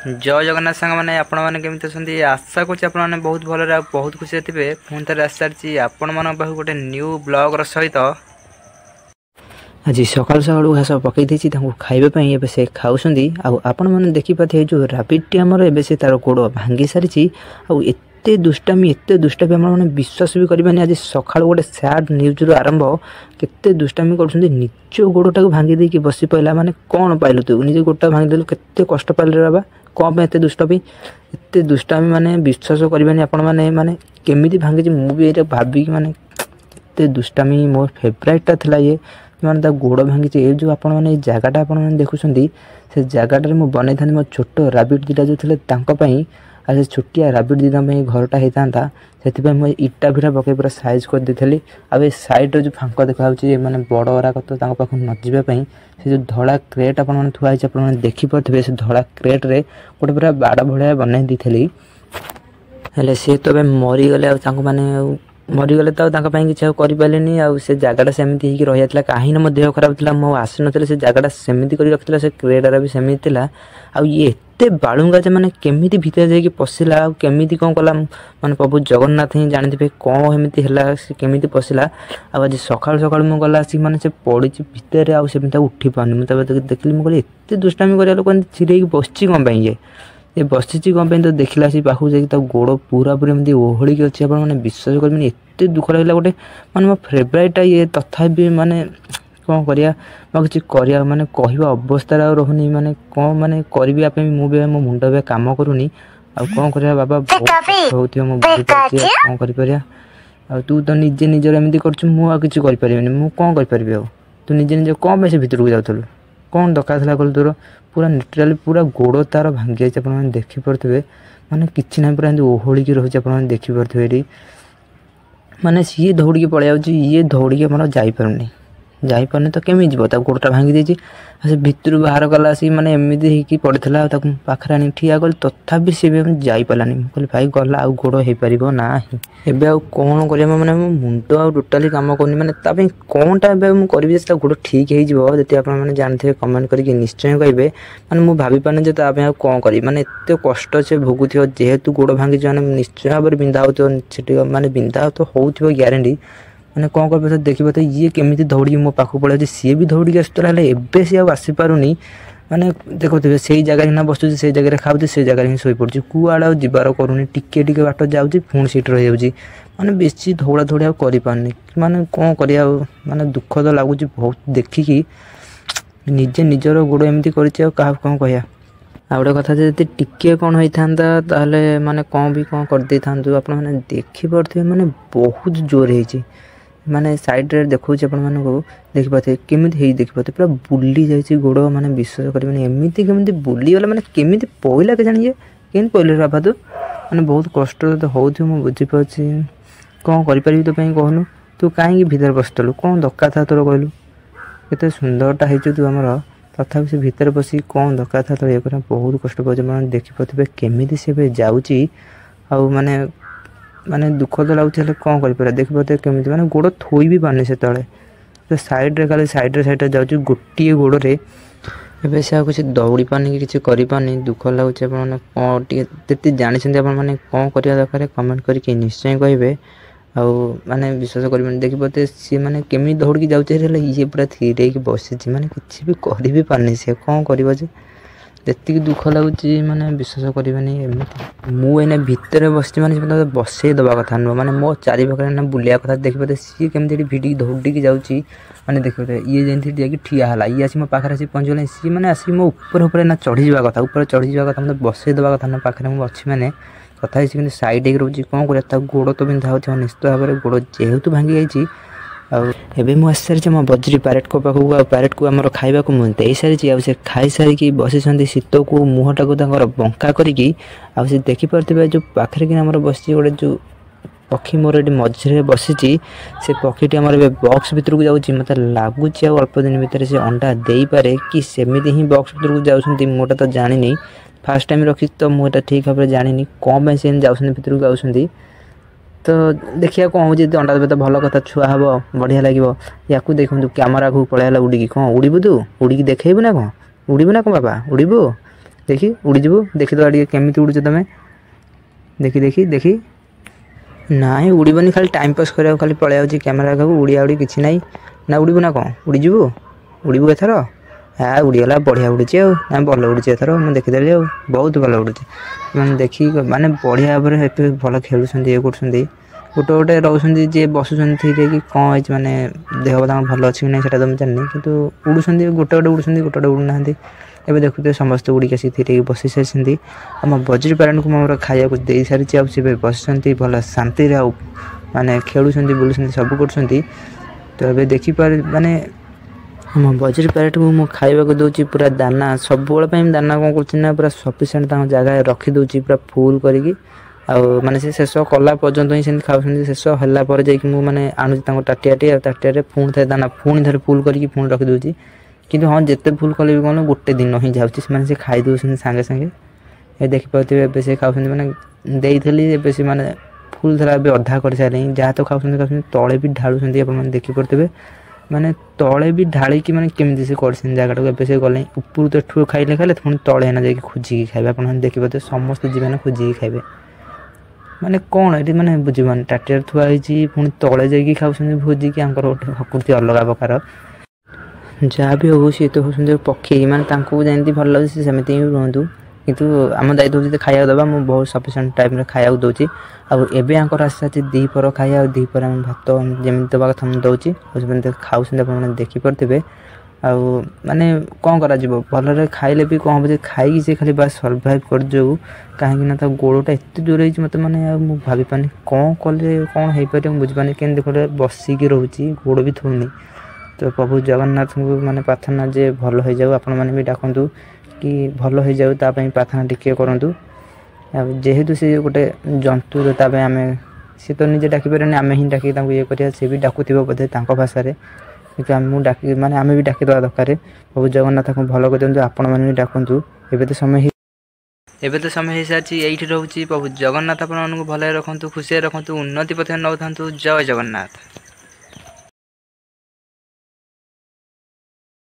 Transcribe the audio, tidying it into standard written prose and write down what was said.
जय जगन्नाथ सांग मैंने आपण मैंने केमती अच्छे आशा करें बहुत भल बहुत खुशी थे पुणी थे आसी सारी आपण मान गोटे न्यू ब्लॉग सहित आज सकाल सकाल घास पकई देती खावाई से खाऊँ आपण मैंने देखिपारे जो राबिटी आमर ए से तार गोड़ भांगी सारी एते दुष्टामी मैंने विश्वास भी करें आज सका गोटे सैड न्यूज आरंभ केते दुष्टामी कर निज गोड़टा भांगी देकी बसी पड़ा माने कौन पाइलु तू निज गोड़टा भांगी देलु केते कष्ट पाइले बाबा कौन एत दुष्टामी एत दुष्टामी माने विश्वास करें आपण मैंने माने केमी भांगी मुझे ये भाविक माने एत दुष्टामी मोर फेवरेटा था ये माने गोड़ भांगी ये जो आपण मैंने जगटा आपण मैंने देखुं से जगह मुझे बनई था मो छोट राबिट दुटा जो थे आज से छोटिया राबिट दुटा घरटा होता से मुझे इटा फिटा पकई पूरा साइज कर देती आ सैड्रे जो फांक देखा मैंने बड़ गुराक तो पाखु नजापी से जो धड़ा क्रेट आप थुआई आप देखिपे से धड़ा क्रेट्रे गोटे पूरा बाड़ भाया बनई दी सी तो मरीगले मैंने मरीगले तो किसी करें आ से जगटा सेमती रही जाता कहीं मो देह खराब था मो आसी ना से जगटा सेमती कर रखी से क्रेटा भी सेमती आते बालुंगा जे मैंने केमी भितर जाकि पशिला केमी कौन कला माने प्रभु जगन्नाथ ही जानते कौन एमती है केमी पशिला आज सका सका मुझे गला मैंने से पड़ी भितर आमती उठी पानी मुझे देखिली मुझे एत दुष्टामी कर लोक चिड़े बसची कौन पाई ये बसी कौन तो देखला सी पाखु जाकि गोड़ पूरा पूरी एमती ओहलिक अच्छी मैंने विश्वास कर एत दुख लगे गोटे माने मो फेवरेट ये तथापि माने कौन करिया किसी करिया माने कहवा अवस्था रहुनी माने कौन माने करी मुझे मो मुंड भी काम करूनी आ कौन करिया बाबा बहुत मो कौन कर तू तो निजे निजर एमती कर मुझे करें मुझे कौन करें तू निजे निजे कौन पे से भितर को जाऊलु कौन दरकार था कल तोर पूरा न्यूट्राली पूरा गोड़ तार भांगी जाए देखिपे माने किसी ना पूरा ओहलिक रही आप देखिपे ये माने सी दौड़ पलि ये दौड़ जापार जापारे तो केमी जीव गोड़टा भांगी देती से भितर बाहर कला सी मैंने एमती पड़ा पाखे आनी ठिया कल तथापि सी भी जापारानी कहली भाई गला आ गोड़ हो पार ना एवं आउ कौन कर मैंने मो मुंड आ टोटाली कम करनी मैंने कौनटा करी गोड़ ठीक होती आपने जानते कमेंट करके निश्चय कहे मैंने मुझे भाभी पाने जो कौन करी मैंने एत कष्ट से भोगुथ जेहेतु गोड़ भांगी मैंने निश्चय भाव में बिंधा हो माने बिंधा तो हो ग्यारंटी मैंने कौन कर देखिए तो ये केमी दौड़ी मो पाख पड़े सी भी दौड़ी आसुला एवं सी आसीपारूनी माने देखुए से जगह ना बसुँ से जगह खाऊँ से जगह ही शोई पड़ी कूआड़े जबार करूनी टिके टिके बाट जाऊँगी पुणी सीट रही जाऊँगी माने बेसी धौड़ा धौड़ी आपारे माने कौन करिया माने दुख तो लगुच बहुत देखिकी निजे निजर गोड़ एमती कर कौन कह आ गोटे कथा जब टिके कौन होता ताहले माने कौन भी कौन कर दे था आप देखिपे माने बहुत जोर है माने साइड रे देखो को देखिपे केमी देखिपे पूरा बुली जाइए गोड़ माने विश्वास करें एमती केमी बुलीगला माने केमी पड़ा के जानिए केमी पड़े बाबा तू माने बहुत कष्ट तो हो बुझीपारे कौन करी तो कहूनु तू कहीं भीतर बसलु कौन दरकार था तोर कहलु केते सुंदरटा है तू आमर तथापि से भीतर बसी कौन दरकार था तो ये बहुत कष्ट पाचे मैंने देखिपे केमी सी जाऊँगी आउ माने माने दुख तो लगुच कौन कर देखिए केमी माने गोड़ थोई भी पानी से तले तो सैड्रे खाली सैड्रे जाऊँगी गोटे गोड़े एवं से किसी दौड़ी पानी कि पानी दुख लगुच कौन टी जानते आपने कौन करवा दरकार कमेंट करके निश्चय कहे आउ माने विश्वास कर देखिए सी मैंने केमी दौड़ की जाऊँचे ये पूरा धीरे बसी मैंने किसी भी कर भी पारनी सी कौन कर जी दुख लगुच माने विश्वास करें एमती मुझे भितर बस मैंने बसई दवा कथा नुह मैंने मो चारि पाखे बुलिया कथा देखिए सी केमी भिड़ी दौड़ी जाऊँगी मैंने देखिए ये जमी जाकि ठिया है ये आसी मो पाखे आसी पहुँचल सी मैंने आसिक मो ऊपर ना चढ़ी जावा कथा ऊपर चढ़ी जावा कथा मतलब बसई दवा कथा ना पाखे मुझे अच्छी मैंने कथा कि सैड हो रोचे कौन कर गोड़ तो बिंधा हो निश्चित भाव में गोड़ जेहेतु भांगी जाइए आबे मुझे आसी सारी मो बजरी पैरेट को पाखक आ पैरेट को आम खावा को मुझे दे सारी आ खाई सारिकी बसी शीत को मुहटा को बंका करके आसी देखिपे जो पाखे कि बस गोटे जो पक्षी मोर ये मझे बसी से पक्षी आम बॉक्स भर को जाऊँगी मत लगुच अल्प दिन भितर से अंडा दे पारे कि सेमती ही बॉक्स भर को जाऊँ मोटा तो जानी फास्ट टाइम रखी तो मुझे ठीक भाव में जानी कौन से जाऊँ भर को जाऊँ तो देखिए कौन हो अंडा देवे तो भल कथा छुआ हम बढ़िया लगे या देखो कैमेरा को पलैला उड़ी कौन उड़ू तू उड़ी देखेबू ना कौन उड़ू ना कौन बाबा उड़ू देखी उड़ीजु देखी तो आगे केमी उड़ुच तुम देखी देखी देखी ना उड़बनी खाली टाइम पास करा खाली पलि आउची कैमेरा का उड़िया उड़ी किसी ना ना उड़बू ना कौन उड़ीजु उड़बू एथर हाँ उड़ीगला बढ़िया उड़ी ना भल उड़ी एथर मुझे देखीदेली बहुत भल उड़ी मैंने देखी माने बढ़िया भाव में भल खेलुं ये कर गोटे गोटे रोच जी बसुँच कि कौन है माने देह भल अच्छी ना तो मुझे जानी कि उड़ुं गोटे गोटे उड़ुं गोटे गोटे उड़ूना एवं देखुते समस्त उड़िक आसी बसी सारी आम बजरी पैरेंट को मोर खाया दे सारी आए बस भल शांति माने खेलुं बुलूँ सब कर तो ये देखिपार माने आम बजरी पैरेट को मुझे खावा दूसरी पूरा दाना सब दाना कौन कर पूरा सफिसीयंट जगह रखीदे पूरा फुल करके माने से शेष कला पर्यंत ही सेमती खाऊँ शेष है जाकि मुझे आणुची टाटिया टाटिया पुणी थे दाना पुणी थे फुल करके पुणी रखीदे कि हाँ जिते फुल कले भी कौन गोटे दिन ही जाऊँगी से खाई दूसरी सांगे सांगे ये देखिपे से खाऊँ मैंने देती से माने फुल थी अधा कर सारे जहाँ तो खाऊँ तले भी ढालुंट आप देखिपे माने तले भी ढालिकी माने केमी से कर जगह से गले ऊपर तो ठू खाइले खाइले पुणी तले ना जा खोजिकी खाए आप देखिपे समस्त जीवन खोजिकी खाइबे माने कौन ये माने बुझीपान टाटिया थुआई पुणी तले जा खाऊँ भोजिकी गोटे प्रकृति अलग प्रकार जहाँ भी हो सी तो हूँ पक्षी माने जमी भल लगे सेमती ही रुहतु कितु आम दायित्व हूँ खाया दबा मुझे बहुत सफिसीयंट टाइम खाया दूसरी आउर आशा दीपर खाया दीपर आम भात जमी दबा कथा मुझे दूसरी खाऊँ आप देखिपे आउ माने कौन करा भल खाइले भी कौन हम खाई से खाली बास सर्वाइव कर जो कहीं गोड़टा एत जोर है मत मैंने मुझे भावी पानी कौन कले कौन हो पारे मुझे बुझीपानी के देखो बसिकी रोचे गोड़ भी थोनी तो प्रभु जगन्नाथ को माने प्रार्थना जे भल हो जाऊ आपण मैंने भी डाकतु कि भल हो जाऊ तापाई प्रार्थना टिके करूँ जेहेतु से गोटे जंतु आम सी तो निजे डाक पारे आम ही डाक ये करा सी भी डाकुव बोधे भाषा कि आम डाक माने आम भी डाकदेवा दरकार प्रभु जगन्नाथ को भल कर दिखाँ आपण मैंने भी डाकतु एबे तो समय हो सारी ये रोचे प्रभु जगन्नाथ आपको भल रखु खुशी रखु उन्नति पथ नौ था जय जगन्नाथ।